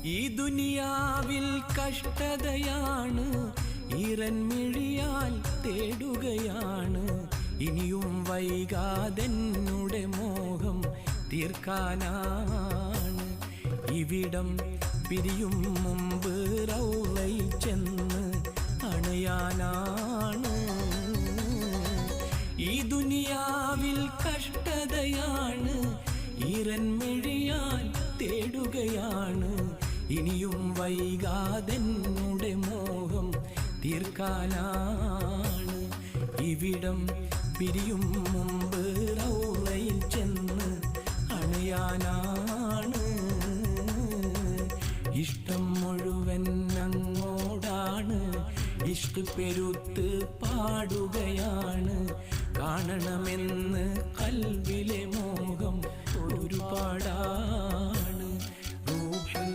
ഈ ദുനിയാവിൽ കഷ്ടതയാണ്, ഈറൻമിഴിയാൽ തേടുകയാണ്. ഇനിയും വൈകാതെന്നുടെ മോഹം തീർക്കാനാണ്. ഇവിടം പിരിയും മുമ്പ് റൗളയിൽ ചെന്ന് അണയാനാണ്. ഈ ദുനിയാവിൽ കഷ്ടതയാണ്, ഈറൻമിഴിയാൽ തേടുകയാണ്. ഇനിയും വൈകാതെന്നുടെ മോഹം തീർക്കാനാണ്. ഇവിടം പിരിയും മുമ്പ് റൗളയിൽ ചെന്ന് അണയാനാണ്. ഇഷ്ടം മുഴുവൻ അങ്ങോടാണ്, ഇഷ്ക് പെരുത്ത് പാടുകയാണ്. കാണണമെന്ന് കൽവിലെ മോഹം ഒരുപാടാണ്. റൂഹിൽ